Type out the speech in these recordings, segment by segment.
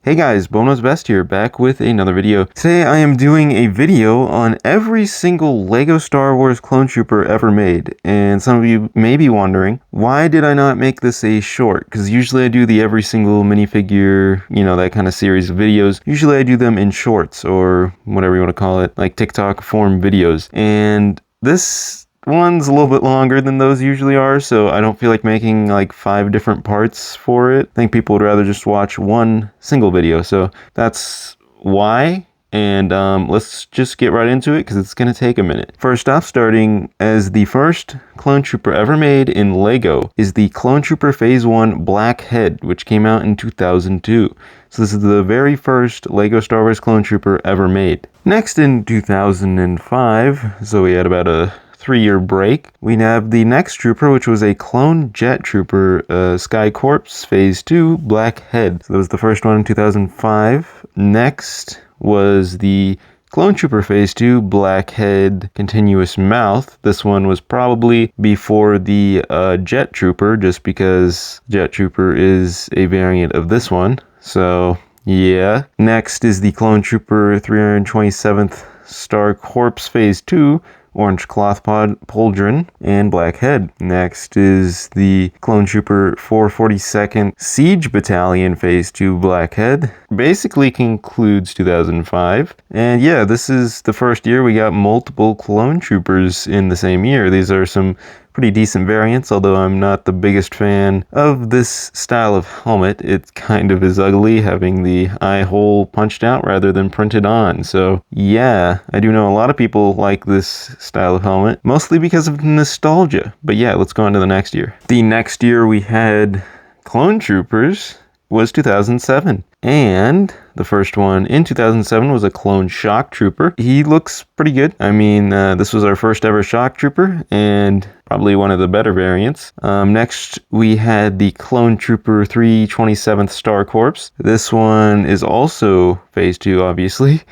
Hey guys, Bono's Best here, back with another video. Today I am doing a video on every single LEGO Star Wars clone trooper ever made. And some of you may be wondering, why did I not make this a short? Because usually I do the every single minifigure, that kind of series of videos. Usually I do them in shorts, or whatever you want to call it, like TikTok form videos. And this one's a little bit longer than those usually are, so I don't feel like making like 5 different parts for it. I think people would rather just watch one single video, so that's why. And let's just get right into it because it's going to take a minute. First off, starting as the first clone trooper ever made in LEGO is the Clone Trooper Phase 1 Black Head, which came out in 2002. So this is the very first LEGO Star Wars clone trooper ever made. Next, in 2005, so we had about a 3-year break, we have the next trooper, which was a clone jet trooper, Sky Corps Phase 2 Black Head. So that was the first one in 2005. Next was the Clone Trooper Phase 2 Black Head Continuous Mouth. This one was probably before the Jet Trooper, just because Jet Trooper is a variant of this one. So yeah. Next is the Clone Trooper 327th Star Corps Phase 2 Orange Cloth Pod Pauldron and Black Head. Next is the Clone Trooper 442nd Siege Battalion Phase 2 Black Head. Basically concludes 2005. And yeah, this is the first year we got multiple clone troopers in the same year. These are some pretty decent variants, although I'm not the biggest fan of this style of helmet. It kind of is ugly, having the eye hole punched out rather than printed on. So yeah, I do know a lot of people like this style of helmet, mostly because of nostalgia. But yeah, let's go on to the next year. The next year we had clone troopers was 2007. And the first one in 2007 was a clone shock trooper. He looks pretty good. I mean, this was our first ever shock trooper and probably one of the better variants. Next, we had the Clone Trooper 327th Star Corps. This one is also Phase 2, obviously.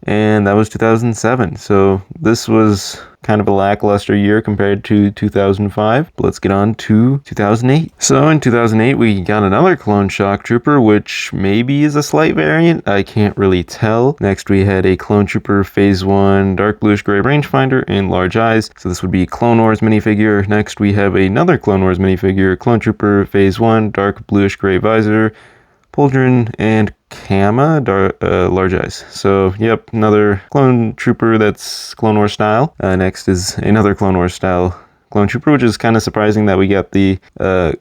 And that was 2007. So this was kind of a lackluster year compared to 2005. But let's get on to 2008. So in 2008, we got another Clone Shock Trooper, which maybe is a slight variant. I can't really tell. Next, we had a Clone Trooper Phase 1 Dark Bluish Gray Rangefinder and Large Eyes. So this would be Clone Wars minifigure. Next, we have another Clone Wars minifigure, Clone Trooper Phase 1 Dark Bluish Gray Visor, Pauldron, and Kama, Large Eyes. So, yep, another clone trooper that's Clone Wars style. Next is another Clone Wars style clone trooper, which is kind of surprising that we got the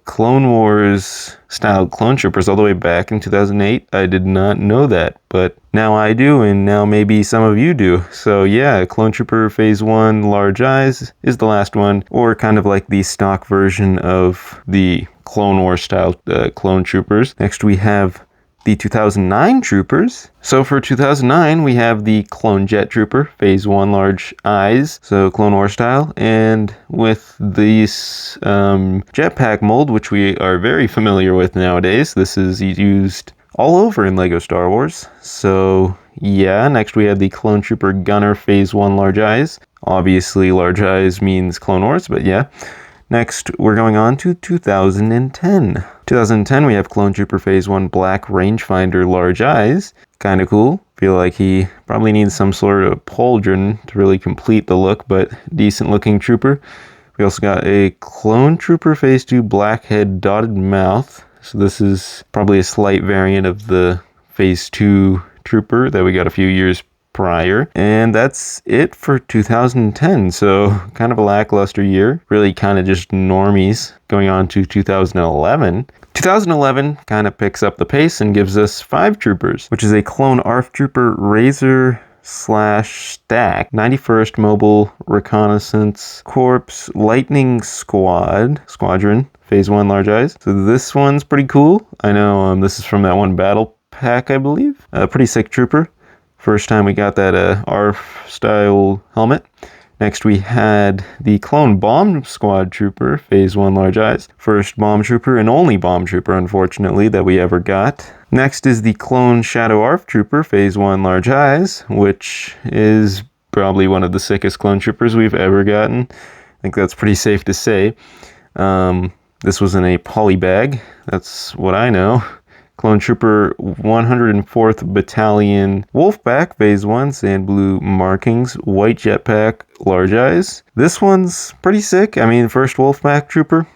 Clone Wars style clone troopers all the way back in 2008. I did not know that, but now I do, and now maybe some of you do. So yeah, Clone Trooper Phase 1 Large Eyes is the last one, or kind of like the stock version of the Clone Wars style clone troopers. Next we have the 2009 troopers. So for 2009, we have the Clone Jet Trooper, Phase 1 Large Eyes, so Clone Wars style, and with this jetpack mold, which we are very familiar with nowadays. This is used all over in LEGO Star Wars. So yeah, next we had the Clone Trooper Gunner Phase 1 Large Eyes. Obviously, Large Eyes means Clone Wars, but yeah. Next, we're going on to 2010. 2010, we have Clone Trooper Phase 1 Black Rangefinder Large Eyes. Kind of cool. Feel like he probably needs some sort of pauldron to really complete the look, but decent looking trooper. We also got a Clone Trooper Phase 2 Black Head Dotted Mouth. So this is probably a slight variant of the Phase 2 trooper that we got a few years prior. And that's it for 2010. So kind of a lackluster year. Really kind of just normies. Going on to 2011. 2011 kind of picks up the pace and gives us 5 troopers, which is a Clone ARF Trooper Razor / Stack 91st Mobile Reconnaissance Corps Lightning Squadron Phase 1 Large Eyes. So this one's pretty cool. I know this is from that one battle pack, I believe. Pretty sick trooper. First time we got that ARF style helmet. Next we had the Clone Bomb Squad Trooper, Phase 1 Large Eyes. First bomb trooper and only bomb trooper, unfortunately, that we ever got. Next is the Clone Shadow ARF Trooper, Phase 1 Large Eyes, which is probably one of the sickest clone troopers we've ever gotten. I think that's pretty safe to say. This was in a poly bag. That's what I know. Clone Trooper 104th Battalion Wolfpack, Phase 1, sand blue markings, white jetpack, large eyes. This one's pretty sick. I mean, first Wolfpack Trooper.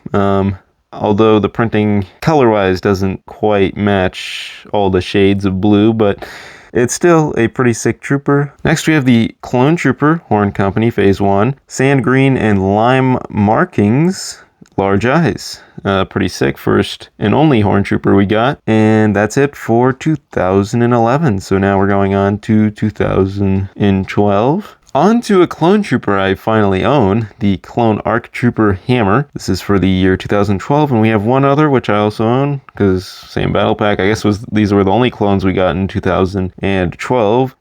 Although the printing color-wise doesn't quite match all the shades of blue, but it's still a pretty sick trooper. Next we have the Clone Trooper, Horn Company, Phase 1. Sand green and lime markings, large eyes. Pretty sick. First and only Horn Trooper we got. And that's it for 2011. So now we're going on to 2012. On to a Clone Trooper I finally own, the Clone ARC Trooper Hammer. This is for the year 2012, and we have one other, which I also own, because same battle pack. I guess these were the only clones we got in 2012.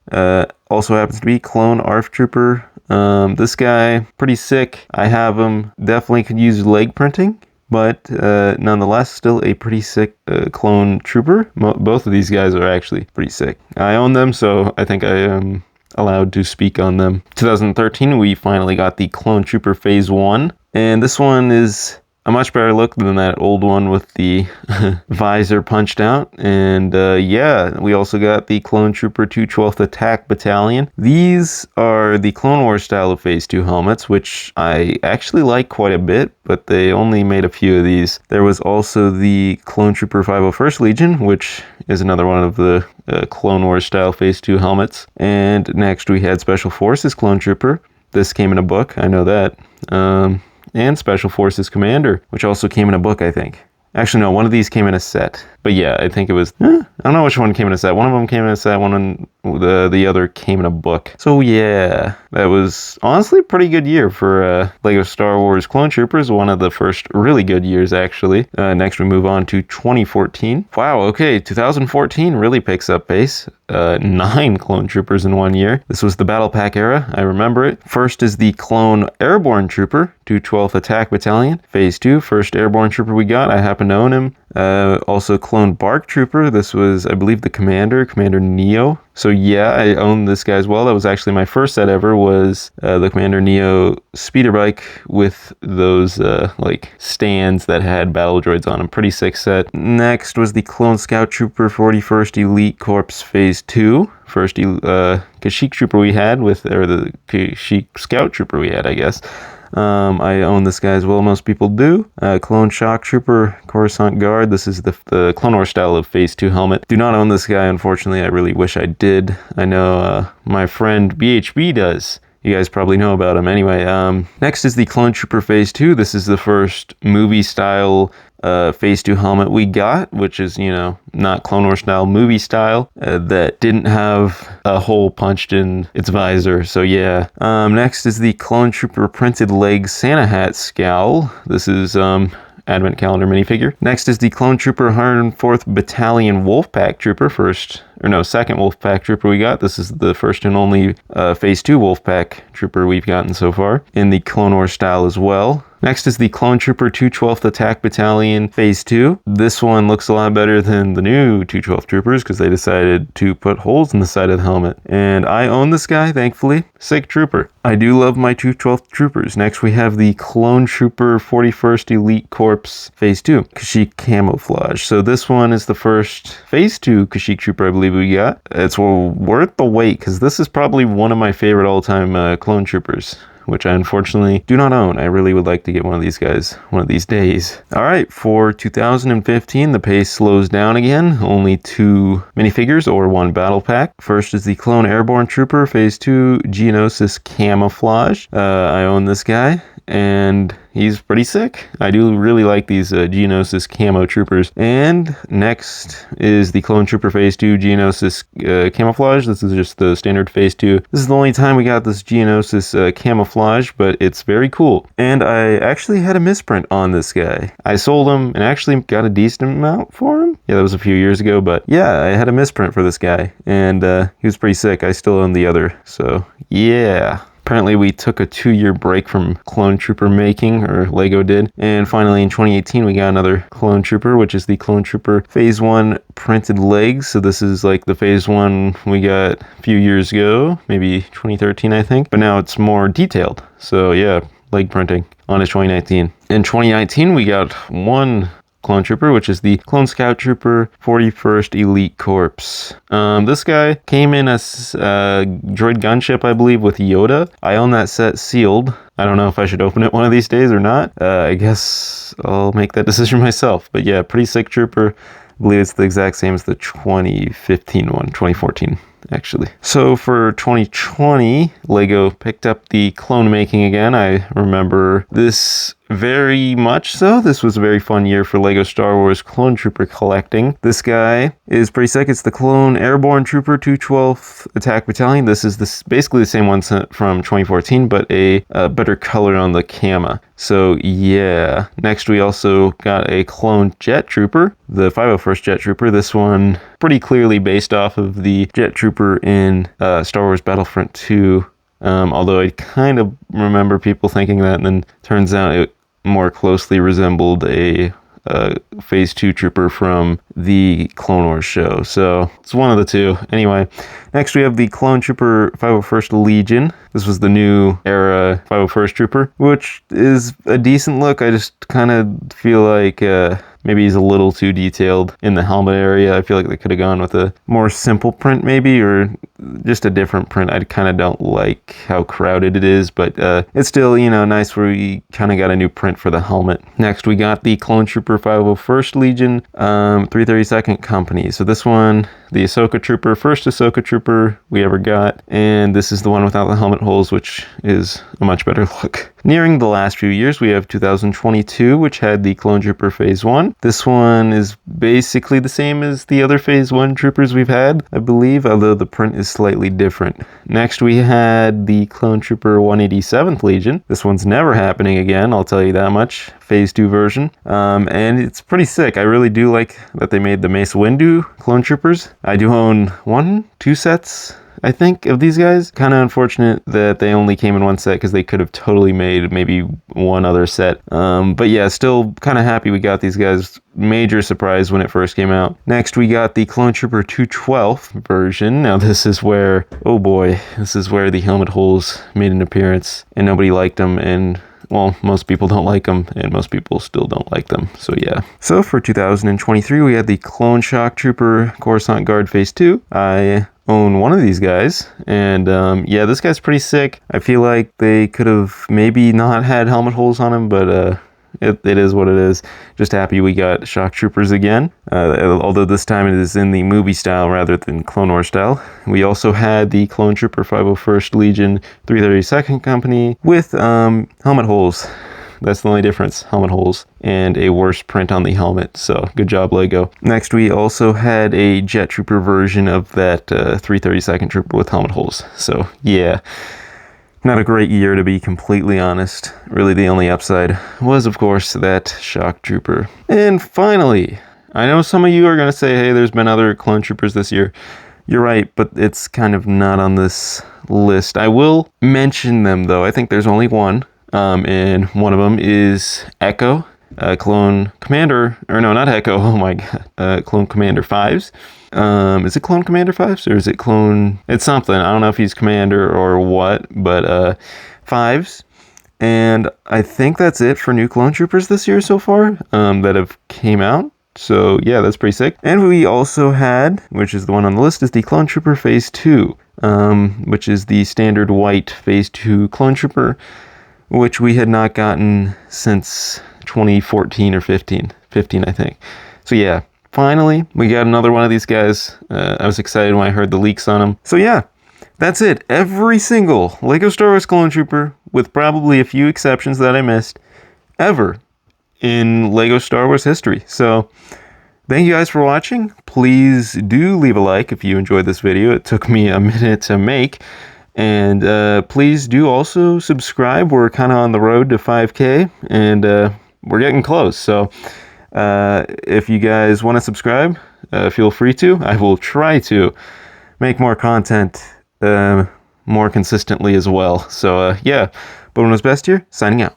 Also happens to be Clone ARC Trooper. This guy, pretty sick. I have him. Definitely could use leg printing, but nonetheless, still a pretty sick clone trooper. Both of these guys are actually pretty sick. I own them, so I think I am allowed to speak on them. 2013, we finally got the Clone Trooper Phase 1, and this one is a much better look than that old one with the visor punched out. And yeah, we also got the Clone Trooper 212th Attack Battalion. These are the Clone Wars style of Phase 2 helmets, which I actually like quite a bit, but they only made a few of these. There was also the Clone Trooper 501st Legion, which is another one of the Clone Wars style Phase 2 helmets. And next we had Special Forces Clone Trooper. This came in a book, I know that. And Special Forces Commander, which also came in a book, I think. Actually, no, one of these came in a set. But yeah, I think it was, I don't know which one came in a set. One of them came in a set, the other came in a book. So yeah, that was honestly a pretty good year for LEGO Star Wars Clone Troopers. One of the first really good years, actually. Next, we move on to 2014. Wow, okay, 2014 really picks up pace. 9 Clone Troopers in 1 year. This was the Battle Pack era, I remember it. First is the Clone Airborne Trooper, 212th Attack Battalion. Phase 2, first Airborne Trooper we got. I happen to own him. Also Clone Bark Trooper. This was, I believe, the Commander Neo. So yeah, I own this guy as well. That was actually my first set ever, was the Commander Neo speeder bike with those like stands that had battle droids on them. Pretty sick set. Next was the Clone Scout Trooper 41st Elite Corps Phase 2. First Kashyyyk Trooper we had or the Kashyyyk Scout Trooper we had, I guess. I own this guy as well, most people do. Clone Shock Trooper, Coruscant Guard. This is the Clone Wars style of Phase 2 helmet. Do not own this guy, unfortunately. I really wish I did. I know my friend BHB does. You guys probably know about him anyway. Next is the Clone Trooper Phase 2. This is the first movie style Phase 2 helmet we got, which is, you know, not Clone Wars style, movie style, that didn't have a hole punched in its visor. So yeah. Next is the Clone Trooper printed leg Santa hat scowl. This is Advent Calendar minifigure. Next is the Clone Trooper 104th Battalion Wolfpack Trooper, second Wolfpack Trooper we got. This is the first and only Phase 2 Wolfpack Trooper we've gotten so far, in the Clone Wars style as well. Next is the Clone Trooper 212th Attack Battalion Phase 2. This one looks a lot better than the new 212th Troopers because they decided to put holes in the side of the helmet. And I own this guy, thankfully. Sick trooper. I do love my 212th Troopers. Next we have the Clone Trooper 41st Elite Corps Phase 2 Kashyyyk Camouflage. So this one is the first Phase 2 Kashyyyk Trooper I believe we got. It's worth the wait because this is probably one of my favorite all-time Clone Troopers, which I unfortunately do not own. I really would like to get one of these guys one of these days. All right, for 2015, the pace slows down again. Only 2 minifigures or 1 battle pack. First is the Clone Airborne Trooper Phase 2 Geonosis Camouflage. I own this guy, and he's pretty sick. I do really like these Geonosis Camo Troopers. And next is the Clone Trooper Phase 2 Geonosis Camouflage. This is just the standard Phase 2. This is the only time we got this Geonosis Camouflage, but it's very cool. And I actually had a misprint on this guy. I sold him and actually got a decent amount for him. Yeah, that was a few years ago, but yeah, I had a misprint for this guy. And he was pretty sick. I still own the other, so yeah. Apparently we took a 2-year break from Clone Trooper making, or LEGO did. And finally in 2018 we got another Clone Trooper, which is the Clone Trooper Phase 1 printed legs. So this is like the Phase 1 we got a few years ago, maybe 2013 I think. But now it's more detailed. So yeah, leg printing on his 2019. In 2019 we got one clone trooper, which is the Clone Scout Trooper 41st Elite Corps. This guy came in as droid gunship, I believe, with Yoda. I own that set sealed. I don't know if I should open it one of these days or not. I guess I'll make that decision myself. But yeah, pretty sick trooper. I believe it's the exact same as the 2015 one, 2014 actually. So for 2020, Lego picked up the clone making again. I remember this very much so. This was a very fun year for Lego Star Wars Clone Trooper collecting. This guy is pretty sick. It's the Clone Airborne Trooper 212th Attack Battalion. This is basically the same one from 2014, but a better color on the cama. So yeah. Next we also got a Clone Jet Trooper, the 501st Jet Trooper. This one pretty clearly based off of the Jet Trooper in Star Wars Battlefront 2. Although I kind of remember people thinking that, and then turns out it more closely resembled a Phase 2 trooper from the Clone Wars show. So it's one of the two. Anyway, next we have the Clone Trooper 501st Legion. This was the new era 501st Trooper, which is a decent look. I just kind of feel like maybe he's a little too detailed in the helmet area. I feel like they could have gone with a more simple print maybe, or just a different print. I kind of don't like how crowded it is, but it's still, you know, nice where we kind of got a new print for the helmet. Next, we got the Clone Trooper 501st Legion 332nd Company. So this one, the Ahsoka Trooper, first Ahsoka Trooper we ever got, and this is the one without the helmet holes, which is a much better look. Nearing the last few years, we have 2022, which had the Clone Trooper Phase 1. This one is basically the same as the other Phase 1 troopers we've had, I believe, although the print is slightly different. Next, we had the Clone Trooper 187th Legion. This one's never happening again, I'll tell you that much. Phase 2 version. And it's pretty sick. I really do like that they made the Mace Windu Clone Troopers. I do own 2 sets, I think, of these guys. Kind of unfortunate that they only came in one set because they could have totally made maybe one other set. But yeah, still kind of happy we got these guys. Major surprise when it first came out. Next, we got the Clone Trooper 212 version. Now this is where, oh boy, this is where the helmet holes made an appearance and nobody liked them, and well, most people don't like them, and most people still don't like them, so yeah. So for 2023, we had the Clone Shock Trooper Coruscant Guard Phase 2. I own one of these guys, and yeah, this guy's pretty sick. I feel like they could have maybe not had helmet holes on him, but it is what it is. Just happy we got Shock Troopers again, although this time it is in the movie style rather than Clone Wars style. We also had the Clone Trooper 501st Legion 332nd Company with helmet holes. That's the only difference, helmet holes, and a worse print on the helmet, so good job, Lego. Next, we also had a Jet Trooper version of that 332nd Trooper with helmet holes, so yeah. Not a great year, to be completely honest. Really, the only upside was, of course, that Shock Trooper. And finally, I know some of you are going to say, hey, there's been other Clone Troopers this year. You're right, but it's kind of not on this list. I will mention them, though. I think there's only one, and one of them is Echo, Clone Commander, or no, not Echo, oh my god, Clone Commander 5s. Is it Clone Commander 5s, or is it Clone, it's something, I don't know if he's Commander or what, but 5s, and I think that's it for new Clone Troopers this year so far, that have came out, so yeah, that's pretty sick. And we also had, which is the one on the list, is the Clone Trooper Phase 2, which is the standard white Phase 2 Clone Trooper, which we had not gotten since 2014 or 15 I think, so yeah. Finally, we got another one of these guys. I was excited when I heard the leaks on them. So yeah, that's it. Every single Lego Star Wars Clone Trooper, with probably a few exceptions that I missed, ever in Lego Star Wars history. So thank you guys for watching. Please do leave a like if you enjoyed this video. It took me a minute to make. And please do also subscribe. We're kind of on the road to 5K, and we're getting close. So if you guys want to subscribe, feel free to. I will try to make more content more consistently as well. So yeah, but when it was best here, signing out.